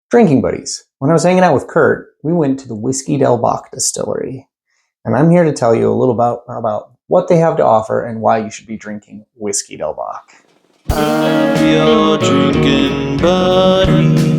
Drinking buddies. When I was hanging out with Kurt, we went to the Whiskey Del Bach Distillery. And I'm here to tell you a little about what they have to offer and why you should be drinking Whiskey Del Bach. I'm your drinking buddy.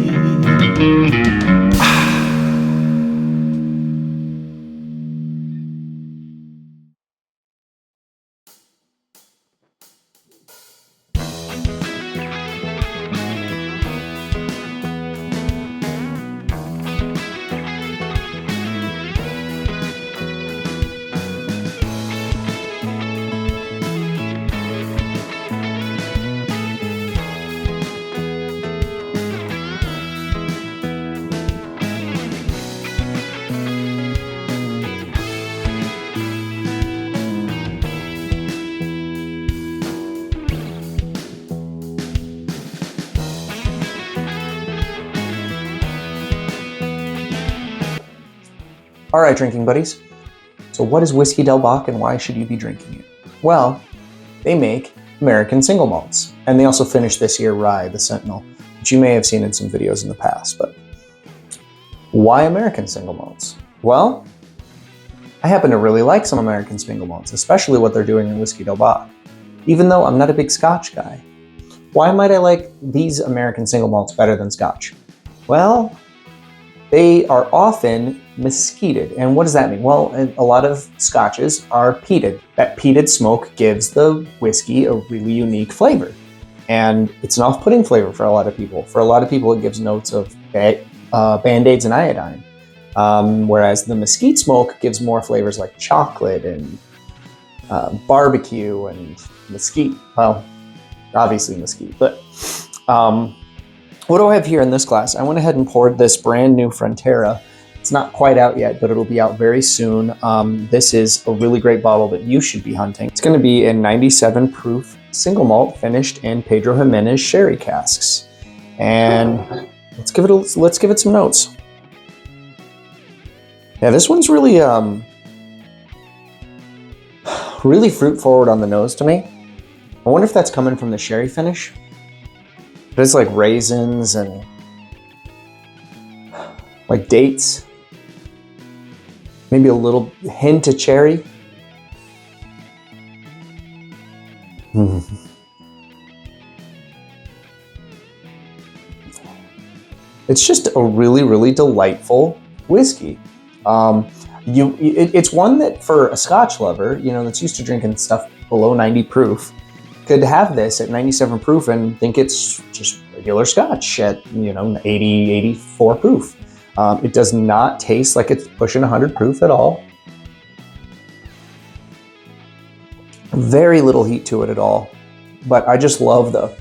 All right, drinking buddies. So what is Whiskey Del Bach and why should you be drinking it? Well, they make American single malts. And they also finished this year rye, the Sentinel, which you may have seen in some videos in the past. But why American single malts? Well, I happen to really like some American single malts, especially what they're doing in Whiskey Del Bach, even though I'm not a big Scotch guy. Why might I like these American single malts better than Scotch? Well, they are often mesquited. And what does that mean? Well, a lot of Scotches are peated. That peated smoke gives the whiskey a really unique flavor. And it's an off-putting flavor for a lot of people. For a lot of people, it gives notes of Band-Aids and iodine. Whereas the mesquite smoke gives more flavors like chocolate and barbecue and mesquite. Well, obviously mesquite, but what do I have here in this glass? I went ahead and poured this brand new Frontera. It's not quite out yet, but it'll be out very soon. This is a really great bottle that you should be hunting. It's going to be a 97 proof single malt finished in Pedro Jimenez sherry casks. And let's give it some notes. Yeah, this one's really really fruit forward on the nose to me. I wonder if that's coming from the sherry finish. It's like raisins and like dates. Maybe a little hint of cherry. It's just a really, really delightful whiskey. It's one that for a Scotch lover, that's used to drinking stuff below 90 proof, could have this at 97 proof and think it's just regular Scotch at 80, 84 proof. It does not taste like it's pushing 100 proof at all. Very little heat to it at all, but I just love the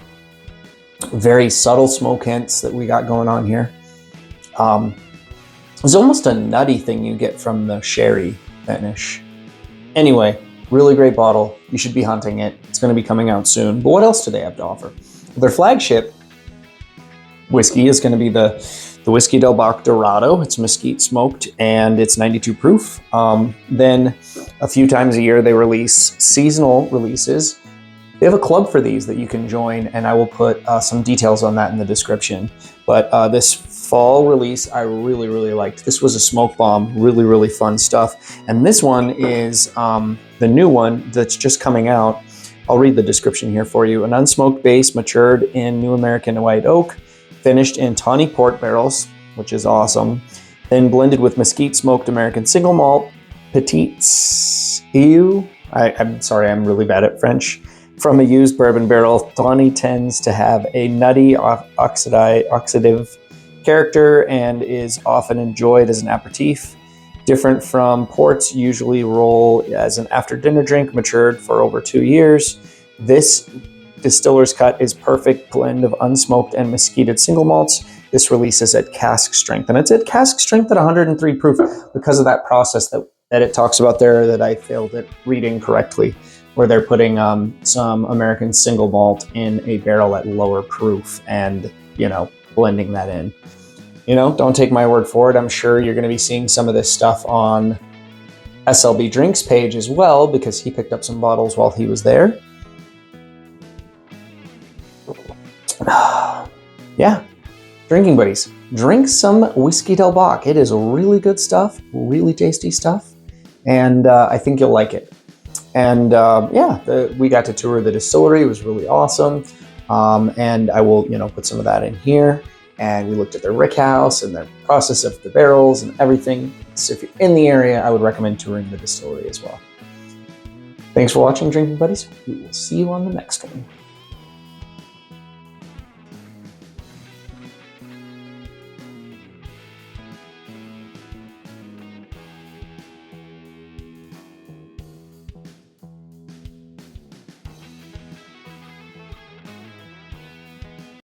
very subtle smoke hints that we got going on here. There's almost a nutty thing you get from the sherry finish. Anyway, really great bottle. You should be hunting it. It's going to be coming out soon. But what else do they have to offer? Their flagship whiskey is going to be the Whiskey Del Bach Dorado. It's mesquite smoked and it's 92 proof. Then a few times a year they release seasonal releases. They have a club for these that you can join, and I will put some details on that in the description. But this fall release I really, really liked. This was a smoke bomb, really, really fun stuff. And this one is the new one that's just coming out. I'll read the description here for you. An unsmoked base matured in New American white oak, finished in tawny port barrels, which is awesome, then blended with mesquite smoked American single malt, petites, I'm sorry, I'm really bad at French. From a used bourbon barrel, tawny tends to have a nutty oxidative character and is often enjoyed as an aperitif. Different from ports, usually roll as an after-dinner drink, matured for over 2 years. This distiller's cut is perfect blend of unsmoked and mesquited single malts. This release is at cask strength, and it's at cask strength at 103 proof because of that process that it talks about there that I failed at reading correctly, where they're putting some American single malt in a barrel at lower proof and, blending that in. Don't take my word for it. I'm sure you're going to be seeing some of this stuff on SLB Drinks page as well, because he picked up some bottles while he was there. Yeah, Drinking buddies, drink some Whiskey Del Bock. It is really good stuff, really tasty stuff, and I think you'll like it. And yeah, we got to tour the distillery. It was really awesome. And I will, put some of that in here. And we looked at their rick house and the process of the barrels and everything. So if you're in the area, I would recommend touring the distillery as well. Thanks for watching, Drinking Buddies. We will see you on the next one.